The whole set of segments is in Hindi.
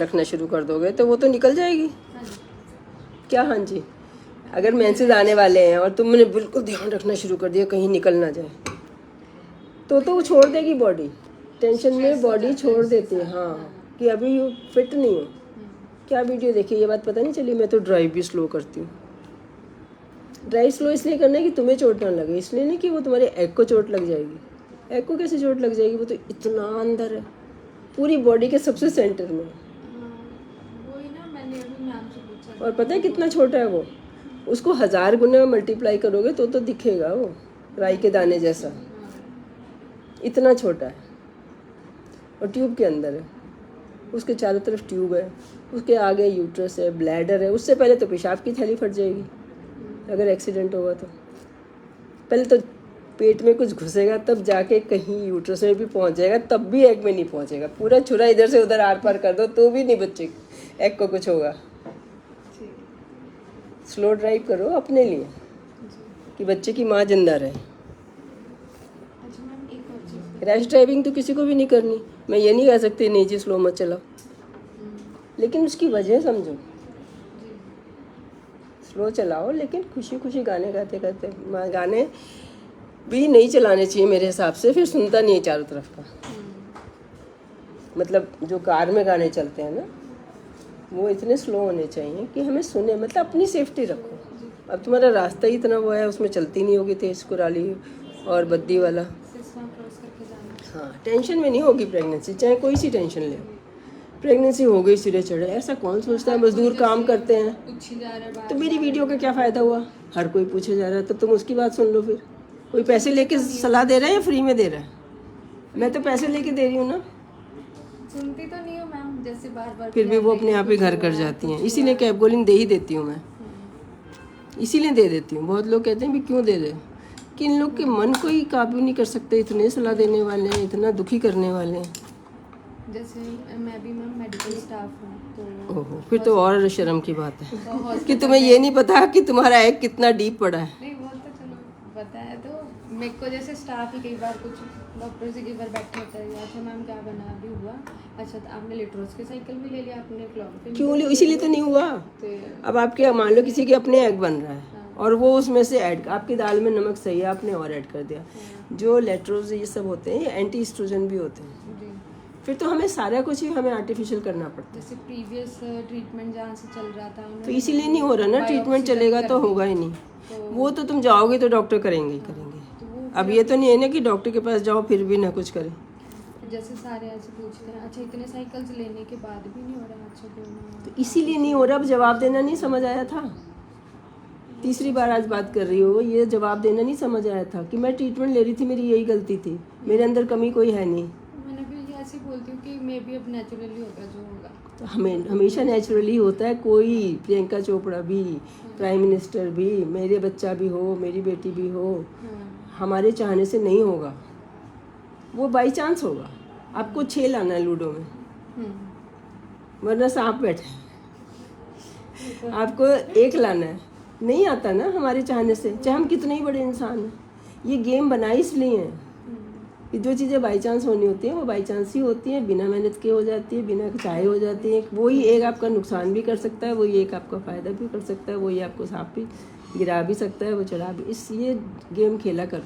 रखना शुरू कर दोगे तो वो तो निकल जाएगी। क्या? हाँ जी। अगर मेंसेस आने वाले हैं और तुमने बिल्कुल ध्यान रखना शुरू कर दिया कहीं निकल ना जाए तो वो छोड़ देगी बॉडी। टेंशन में बॉडी छोड़ देती है। हाँ, कि अभी यू फिट नहीं हो। क्या वीडियो देखी, ये बात पता नहीं चली। मैं तो ड्राइव भी स्लो करती हूँ। ड्राइव स्लो इसलिए करना है कि तुम्हें चोट ना लगे, इसलिए नहीं कि वो तुम्हारे एग को चोट लग जाएगी। एग को कैसे चोट लग जाएगी? वो तो इतना अंदर है, पूरी बॉडी के सबसे सेंटर में। वही ना, मैंने अभी मैम से पूछा। और पता है कितना छोटा है वो? उसको 1000 गुना मल्टीप्लाई करोगे तो दिखेगा वो राई के दाने जैसा। इतना छोटा है और ट्यूब के अंदर है। उसके चारों तरफ ट्यूब है, उसके आगे यूट्रस है, ब्लैडर है। उससे पहले तो पेशाब की थैली फट जाएगी अगर एक्सीडेंट होगा तो। पहले तो पेट में कुछ घुसेगा तब जाके कहीं यूट्रस में भी पहुंच जाएगा, तब भी एग में नहीं पहुंचेगा। पूरा छुरा इधर से उधर आर पार कर दो तो भी नहीं बचेगा, एग को कुछ होगा। स्लो ड्राइव करो अपने लिए कि बच्चे की माँ जिंदा रहे। रैश ड्राइविंग तो किसी को भी नहीं करनी। मैं ये नहीं कह सकती नहीं जी स्लो मत चलाओ, लेकिन उसकी वजह समझो। स्लो चलाओ लेकिन खुशी खुशी गाने गाते गाते। गाने भी नहीं चलाने चाहिए मेरे हिसाब से, फिर सुनता नहीं है चारों तरफ का। मतलब जो कार में गाने चलते हैं ना, वो इतने स्लो होने चाहिए कि हमें सुने। मतलब अपनी सेफ्टी रखो। अब तुम्हारा रास्ता ही इतना वो है, उसमें चलती नहीं होगी तेज कुराली और बद्दी वाला। हाँ, टेंशन में नहीं होगी प्रेगनेंसी, चाहे कोई सी टेंशन ले। प्रेगनेंसी हो गई सिरे चढ़े, ऐसा कौन सोचता है? मजदूर काम करते हैं तो मेरी वीडियो का क्या फ़ायदा हुआ? हर कोई पूछे जा रहा है तो तुम उसकी बात सुन लो। फिर कोई पैसे लेके सलाह दे रहा है या फ्री में दे रहा है? मैं तो पैसे लेके दे रही हूँ ना। सुनती तो नहीं हो मैम, जैसे बार फिर भी वो अपने आप ही घर कर जाती हैं। इसीलिए कैबगोलिन दे ही देती हूँ मैं, इसीलिए दे देती हूँ। बहुत लोग कहते हैं भी क्यों दे दे, कि इन लोग के मन को ही काबू नहीं कर सकते। इतने सलाह देने वाले हैं, इतना दुखी करने वाले हैं। जैसे मैं भी मैम मेडिकल स्टाफ हूँ तो ओहो, फिर तो और शर्म की बात है कि तुम्हें ये नहीं पता कि तुम्हारा एग कितना डीप पड़ा है। नहीं, वो तो चलो पता है। तो मेरे को जैसे स्टाफ ही कई बार कुछ डॉक्टर से कई बार बैठे होता है, अच्छा मैम क्या बना अभी हुआ, अच्छा तो आपने लिट्रोस के साइकिल भी ले लिया, आपने क्लोरोक्विन क्यों लिया? इसीलिए तो नहीं हुआ। अब आपके मान लो किसी के अपने एग बन रहा है और वो उसमें से ऐड, आपकी दाल में नमक सही है, आपने और ऐड कर दिया। जो लेट्रोज ये सब होते हैं ये एंटी एस्ट्रोजन भी होते हैं। फिर तो हमें सारा कुछ ही हमें आर्टिफिशियल करना पड़ता है। जैसे प्रीवियस ट्रीटमेंट जहाँ से चल रहा था तो इसीलिए नहीं हो रहा ना। ट्रीटमेंट चलेगा तो होगा ही नहीं। वो तो तुम जाओगे तो डॉक्टर करेंगे ही करेंगे। अब ये तो नहीं है ना कि डॉक्टर के पास जाओ फिर भी ना कुछ करे। जैसे सारे ऐसे पूछते हैं, अच्छा इतने साइकिल्स लेने के बाद भी नहीं हो रहा, अच्छा क्यों? तो इसीलिए नहीं हो रहा। अब जवाब देना नहीं समझ आया था। तीसरी बार आज बात कर रही हो, ये जवाब देना नहीं समझ आया था कि मैं ट्रीटमेंट ले रही थी, मेरी यही गलती थी, मेरे अंदर कमी कोई है नहीं। मैंने भी ये ऐसे बोलती हूँ कि मे भी अब नेचुरली होगा जो होगा। तो हमें हमेशा नेचुरली होता है। कोई प्रियंका चोपड़ा भी, प्राइम मिनिस्टर भी, मेरे बच्चा भी हो, मेरी बेटी भी हो, हमारे चाहने से नहीं होगा, वो बाई चांस होगा। आपको 6 लाना है लूडो में, वरना सांप बैठे। आपको 1 लाना है, नहीं आता ना हमारे चाहने से, चाहे हम कितने ही बड़े इंसान हैं। ये गेम बनाई इसलिए है कि जो चीज़ें बाई चांस होनी होती हैं वो बाई चांस ही होती हैं, बिना मेहनत के हो जाती है, बिना चाहे हो जाती है। वही एक आपका नुकसान भी कर सकता है, वही एक आपका फ़ायदा भी कर सकता है, वही आपको सांप भी गिरा भी सकता है, वो चढ़ा भी। इसलिए गेम खेला करो,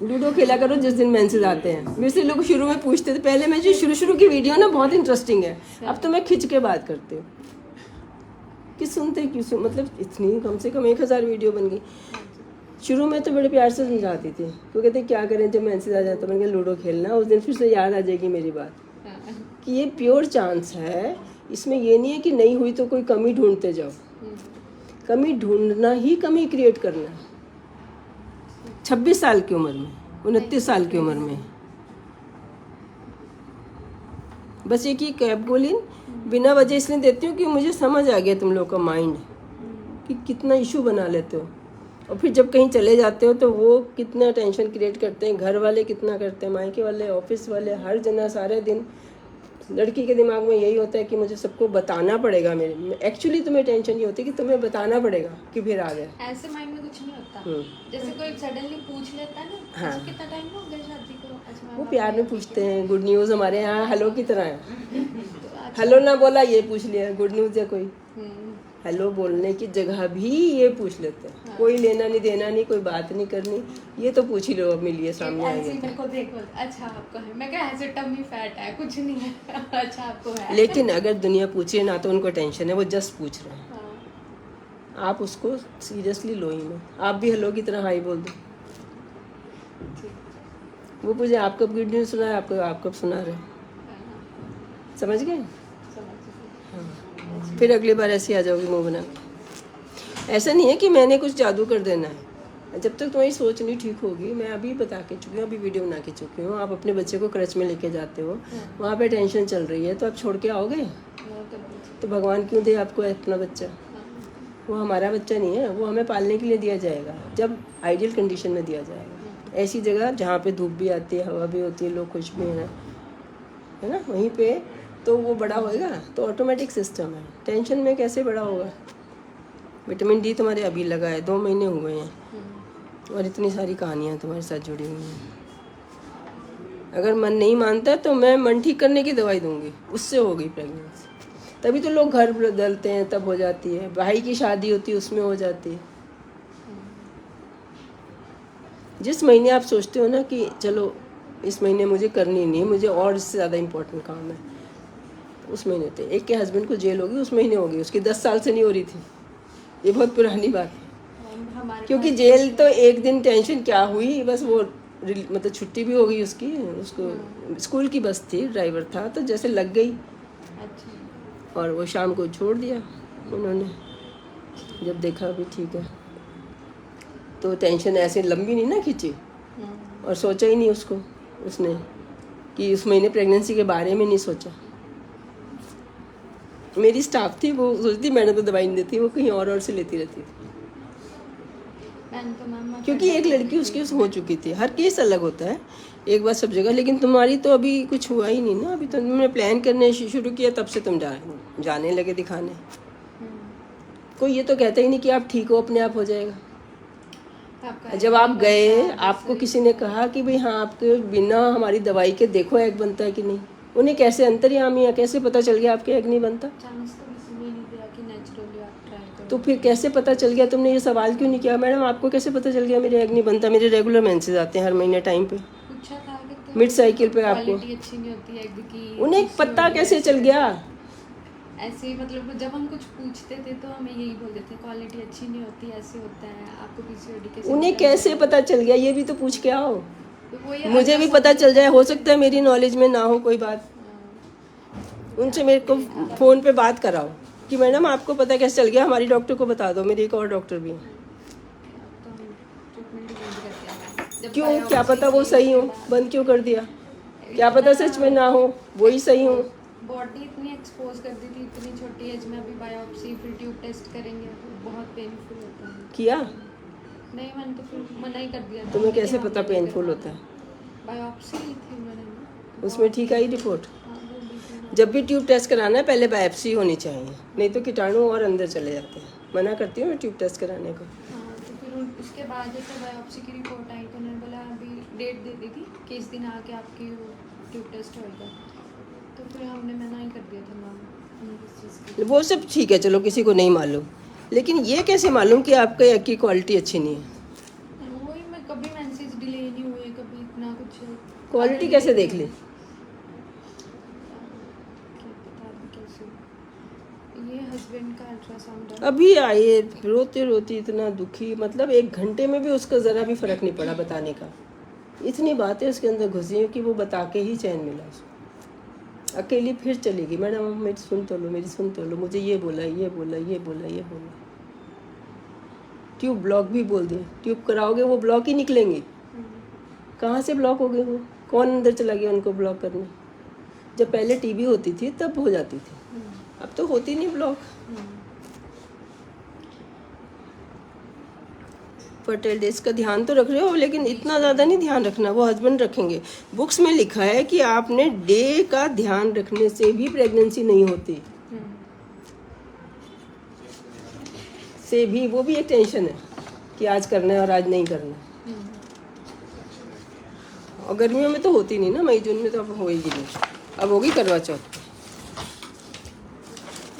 लूडो खेला करो जिस दिन मेंसेस आते हैं। मेरे से लोग शुरू में पूछते थे, पहले मैं जो शुरू की वीडियो ना बहुत इंटरेस्टिंग है, अब तो मैं खिंच के बात करती हूँ कि सुनते क्यों मतलब इतनी कम से कम 1000 वीडियो बन गई। शुरू में तो बड़े प्यार से समझाती थी, तो कहते क्या करें जब मैंसेज आ जाता, मैंने कहा लूडो खेलना। उस दिन फिर से याद आ जाएगी मेरी बात कि ये प्योर चांस है, इसमें ये नहीं है कि नहीं हुई तो कोई कमी ढूंढते जाओ। कमी ढूंढना ही कमी क्रिएट करना है। 26 साल की उम्र में, 29 साल की उम्र में, बस एक ही कैबगोलिन बिना वजह इसलिए देती हूँ कि मुझे समझ आ गया तुम लोग का माइंड कि कितना इशू बना लेते हो, और फिर जब कहीं चले जाते हो तो वो कितना टेंशन क्रिएट करते हैं, घर वाले कितना करते हैं, मायके वाले, ऑफिस वाले, हर जना सारे दिन। लड़की के दिमाग में यही होता है कि मुझे सबको बताना पड़ेगा। मेरे एक्चुअली तुम्हें टेंशन ये होती है कि तुम्हें बताना पड़ेगा कि फिर आ गया। ऐसे माइंड में कुछ नहीं होता। जैसे कोई सडनली पूछ लेता है ना, हाँ। कितना टाइम हो गया शादी को, अच्छा वो मैम प्यार में पूछते हैं। गुड न्यूज़ हमारे यहाँ हेलो की तरह है। तो अच्छा हेलो ना बोला ये पूछ लिया गुड न्यूज़ है कोई। हम्म, हेलो बोलने की जगह भी ये पूछ लेते हैं। हाँ। कोई लेना नहीं देना नहीं, कोई बात नहीं करनी, ये तो पूछ ही लो अब मिलिए सामने ऐसे ही आएंगे मेरे को देखो अच्छा आपको है, मैं क्या ऐसे टमी फैट है कुछ नहीं है अच्छा आपको है लेकिन अगर दुनिया पूछे ना तो उनको टेंशन है, वो जस्ट पूछ रहे हैं। हाँ, आप उसको सीरियसली लो ही मत। आप भी हेलो की तरह हाई बोल दो। ठीक वो पूछे आप कब गुड न्यूज़ सुना है, आपको आप कब सुना रहे हैं। हाँ, समझ गए? समझ गई। हाँ। फिर अगली बार ऐसे आ जाओगी मुँह बना के। ऐसा नहीं है कि मैंने कुछ जादू कर देना है। जब तक तुम्हारी सोच नहीं ठीक होगी, मैं अभी बता के चुकी हूँ, अभी वीडियो बना के चुकी हूँ। आप अपने बच्चे को क्रच में लेके जाते हो, वहाँ पे टेंशन चल रही है, तो आप छोड़ के आओगे? वो तो कुछ तो भगवान क्यों दे आपको अपना बच्चा? हाँ, वो हमारा बच्चा नहीं है, वो हमें पालने के लिए दिया जाएगा, जब आइडियल कंडीशन में दिया जाएगा। ऐसी जगह जहाँ पे धूप भी आती है, हवा भी होती है, लोग खुश भी हैं, है ना, वहीं पे तो वो बड़ा होएगा। तो ऑटोमेटिक सिस्टम है। टेंशन में कैसे बड़ा होगा? विटामिन डी तुम्हारे अभी लगा है, 2 महीने हुए हैं, और इतनी सारी कहानियाँ तुम्हारे साथ जुड़ी हुई हैं। अगर मन नहीं मानता तो मैं मन ठीक करने की दवाई दूंगी, उससे हो गई प्रेगनेंसी। तभी तो लोग घर बदलते हैं, तब हो जाती है। भाई की शादी होती है, उसमें हो जाती है। जिस महीने आप सोचते हो ना कि चलो इस महीने मुझे करनी नहीं, मुझे और इससे ज़्यादा इम्पोर्टेंट काम है, उस महीने थे। एक के हस्बैंड को जेल होगी, उस महीने होगी, उसकी 10 साल से नहीं हो रही थी। ये बहुत पुरानी बात है। हमारे क्योंकि पास जेल तो एक दिन टेंशन क्या हुई, बस वो मतलब छुट्टी भी हो गई उसकी, उसको स्कूल की बस थी, ड्राइवर था, तो जैसे लग गई अच्छा और वो शाम को छोड़ दिया उन्होंने, जब देखा अभी ठीक है। तो टेंशन ऐसे लंबी नहीं ना खींची, और सोचा ही नहीं उसको, उसने कि उस महीने प्रेगनेंसी के बारे में नहीं सोचा। मेरी स्टाफ थी, वो सोचती मैंने तो दवाई नहीं देती, वो कहीं और से लेती रहती थी। मैंने तो मैम क्योंकि एक लड़की उसकी हो चुकी थी। हर केस अलग होता है, एक बार सब जगह। लेकिन तुम्हारी तो अभी कुछ हुआ ही नहीं ना, अभी तो तुमने प्लान करने शुरू किया, तब से तुम जाने लगे दिखाने। कोई ये तो कहता ही नहीं कि आप ठीक हो, अपने आप हो जाएगा। आपका जब आप गए, आपको किसी ने कहा कि भाई हाँ आपके बिना हमारी दवाई के देखो एग बनता है कि नहीं। उन्हें कैसे अंतर्यामी है, कैसे पता चल गया आपके एग नहीं बनता? चांस तो किसी ने नहीं दिया कि नेचुरली आप ट्राई करो। तो फिर कैसे पता चल गया? तुमने ये सवाल क्यों नहीं किया, मैडम आपको कैसे पता चल गया मेरे एग नहीं बनता? मेरे रेगुलर मेंसेस आते हैं हर महीने टाइम पे, पूछा था कि तो मिड साइकिल पे आपको। क्वालिटी अच्छी नहीं होती एग की। उन्हें juicy पता होती है, कैसे चल गया? ऐसे ही मतलब जब हम कुछ पूछते थे तो हमें यही बोलते थे क्वालिटी अच्छी नहीं होती, ऐसे होता है, आपको पीसीओडी के उन्हें symptoms कैसे हैं। पता चल गया, ये भी तो पूछ के आओ। तो वही मुझे भी पता चल जाए, हो सकता है मेरी नॉलेज में ना हो कोई बात। उनसे मेरे को फ़ोन पे बात कराओ कि मैडम आपको पता कैसे चल गया, हमारी डॉक्टर को बता दो, मेरी एक और डॉक्टर भी है। तो हम ट्रीटमेंट ही बंद कर दिया। जब क्यों? biopsy क्या पता वो की सही हो, उसके बाद बंद क्यों कर दिया? क्या पता सच में ना हो, वही सही हो। बॉडी इतनी एक्सपोज कर दी थी इतनी छोटी एज में। अभी बायोप्सी फिर ट्यूब टेस्ट करेंगे तो बहुत पेनफुल होता है। किया? नहीं मैंने तो फिर मना ही कर दिया था। तुम्हें कैसे मैंने पता हमने नहीं पेनफुल करवाना। होता है? बायोप्सी ली थी मैंने ना। उसमें ठीक आई रिपोर्ट? हाँ, वो ली थी। जब भी ट्यूब टेस्ट कराना है पहले बायोप्सी होनी चाहिए, नहीं तो कीटाणु और अंदर चले जाते हैं। मना करती हूँ मैं ट्यूब टेस्ट कराने को। हाँ तो फिर उसके बाद जैसे बायोप्सी की रिपोर्ट आई तो उन्होंने बोला अभी डेट दे दी थी कि इस दिन आके आपकी वो ट्यूब टेस्ट होएगा। तो फिर हमने मना ही कर दिया था मैम हमें इस चीज़ की। वो सब ठीक है, चलो किसी को नहीं मालूम, लेकिन ये कैसे मालूम कि आपके एग की क्वालिटी अच्छी नहीं है? वही मैं कभी मेंसेस डिले नहीं हुए, कभी इतना कुछ। क्वालिटी कैसे देख ली? क्या पता अभी कैसे। ये हस्बैंड का अल्ट्रासाउंड है। अभी आए रोते रोती इतना दुखी, मतलब 1 घंटे में भी उसका ज़रा भी फ़र्क नहीं पड़ा बताने का। इतनी बातें उसके अंदर घुसी हैं कि वो बता के ही चैन मिला उसको। अकेली फिर चलेगी, मैडम मेरी सुन तो लो, मेरी सुन तो लो, मुझे ये बोला, ये बोला, ये बोला, ये बोला। ट्यूब ब्लॉक भी बोल दिया, ट्यूब कराओगे वो ब्लॉक ही निकलेंगे। कहाँ से ब्लॉक हो गए वो? कौन अंदर चला गया उनको ब्लॉक करने? जब पहले टीबी होती थी तब हो जाती थी, अब तो होती नहीं ब्लॉक। फर्टाइल डेज का ध्यान तो रख रहे हो, लेकिन इतना ज़्यादा नहीं ध्यान रखना, वो हस्बैंड रखेंगे। बुक्स में लिखा है कि आपने डे का ध्यान रखने से भी प्रेगनेंसी नहीं होती, से भी वो भी एक टेंशन है कि आज करना है और आज नहीं करना है। और गर्मियों में तो होती नहीं ना, मई जून में तो अब होएगी नहीं, अब होगी करवा चौथ।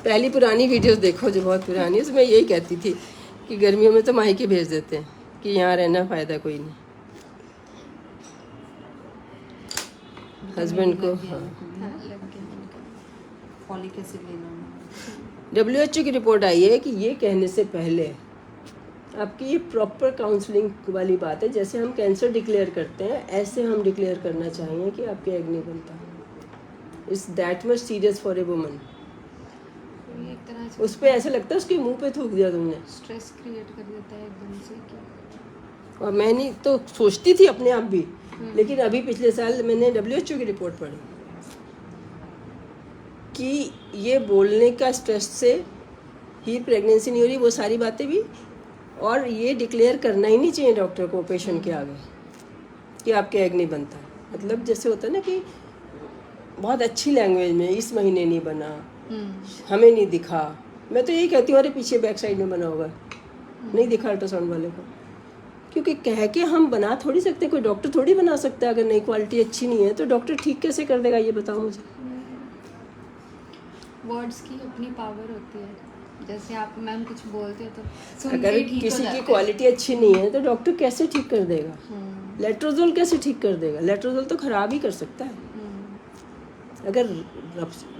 पहली पुरानी वीडियोस देखो जो बहुत पुरानी है, उसमें यही कहती थी कि गर्मियों में तो मायके भेज देते हैं कि यहाँ रहना फ़ायदा कोई नहीं। हस्बैंड को हाँ लग गया। फॉलिक एसिड लेना। WHO की रिपोर्ट आई है कि ये कहने से पहले आपकी ये प्रॉपर काउंसलिंग वाली बात है। जैसे हम कैंसर डिक्लेयर करते हैं ऐसे हम डिक्लेयर करना चाहिए कि आपके एग नहीं बनता। It's that much serious for a woman. तो ये एक तरह से उस पर ऐसा लगता है उसके मुंह पे थूक दिया तुमने। स्ट्रेस क्रिएट कर देता है एकदम से कि और मैं नहीं तो सोचती थी अपने आप भी, लेकिन अभी पिछले साल मैंने WHO की रिपोर्ट पढ़ी कि ये बोलने का स्ट्रेस से ही प्रेगनेंसी नहीं हो रही, वो सारी बातें भी, और ये डिक्लेयर करना ही नहीं चाहिए डॉक्टर को पेशेंट के आगे कि आपके एग नहीं बनता। मतलब जैसे होता है ना कि बहुत अच्छी लैंग्वेज में इस महीने नहीं बना, हमें नहीं दिखा। मैं तो यही कहती हूँ अरे पीछे बैक साइड में बना होगा, नहीं दिखा अल्ट्रासाउंड वाले को। क्योंकि कह के हम बना थोड़ी सकते, कोई डॉक्टर थोड़ी बना सकता है। अगर नहीं क्वालिटी अच्छी नहीं है तो डॉक्टर ठीक कैसे कर देगा, ये बताओ मुझे। वर्ड्स की अपनी पावर होती है। जैसे आप मैम कुछ बोलते हो तो सुन अगर के ठीक हो किसी जाता की है। क्वालिटी अच्छी नहीं है तो डॉक्टर कैसे ठीक कर देगा? हम्म, लेट्रोजोल कैसे ठीक कर देगा? लेट्रोजोल तो खराब ही कर सकता है। हम्म, अगर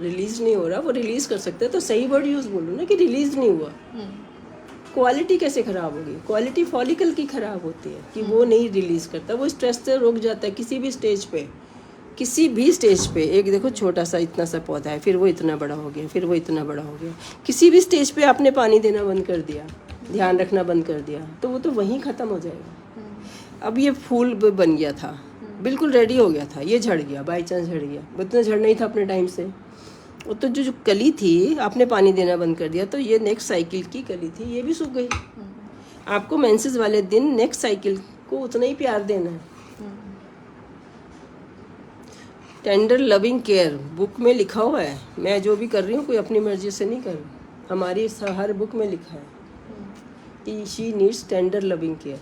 रिलीज नहीं हो रहा, वो रिलीज कर सकता है, तो सही वर्ड यूज बोलो ना कि रिलीज नहीं हुआ। हम्म, क्वालिटी कैसे खराब होगी? क्वालिटी फॉलिकल की खराब होती है कि वो नहीं रिलीज करता, वो स्ट्रेस से रुक जाता है किसी भी स्टेज पे। किसी भी स्टेज पे एक देखो छोटा सा इतना सा पौधा है, फिर वो इतना बड़ा हो गया, फिर वो इतना बड़ा हो गया। किसी भी स्टेज पे आपने पानी देना बंद कर दिया, ध्यान रखना बंद कर दिया, तो वो तो वहीं ख़त्म हो जाएगा। अब ये फूल बन गया था, बिल्कुल रेडी हो गया था, ये झड़ गया, बाई चांस झड़ गया। वो इतना झड़ नहीं था अपने टाइम से। वो तो जो कली थी आपने पानी देना बंद कर दिया, तो ये नेक्स्ट साइकिल की कली थी, ये भी सूख गई। आपको मेंसेस वाले दिन नेक्स्ट साइकिल को उतना ही प्यार देना है। टेंडर लविंग केयर बुक में लिखा हुआ है। मैं जो भी कर रही हूँ कोई अपनी मर्जी से नहीं कर रही, हमारी हर बुक में लिखा है कि she needs tender loving care.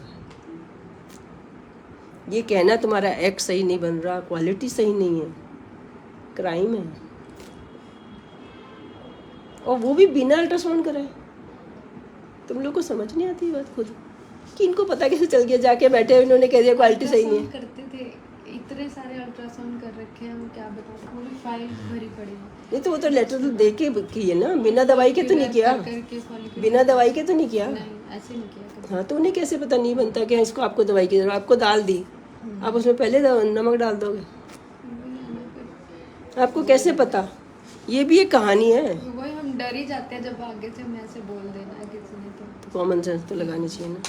ये कहना तुम्हारा एक्ट सही नहीं बन रहा, क्वालिटी सही नहीं है, क्राइम है। और वो भी बिना अल्ट्रासाउंड कराए। तुम लोग को समझ नहीं आती बात खुद कि इनको पता कैसे चल गया? जाके बैठे इन्होंने कह दिया क्वालिटी सही नहीं है। अल्ट्रासाउंड करते थे, इतने सारे अल्ट्रासाउंड कर रखे हैं, हम क्या बताऊं, पूरी फाइल भरी पड़ी है। नहीं तो वो तो लेटर तो दे के की है ना, बिना दवाई के तो नहीं किया, करके follicle- बिना दवाई के तो नहीं किया। नहीं, ऐसे नहीं किया कभी। हाँ तो उन्हें कैसे पता नहीं बनता कि इसको आपको दवाई की जरूरत? आपको दाल दी, आप उसमें पहले नमक डाल दोगे? आपको कैसे पता? ये भी एक कहानी है। वही हम डर ही जाते हैं जब आगे से मैं ऐसे बोल देना किसी ने तो। कॉमन सेंस तो लगानी चाहिए ना।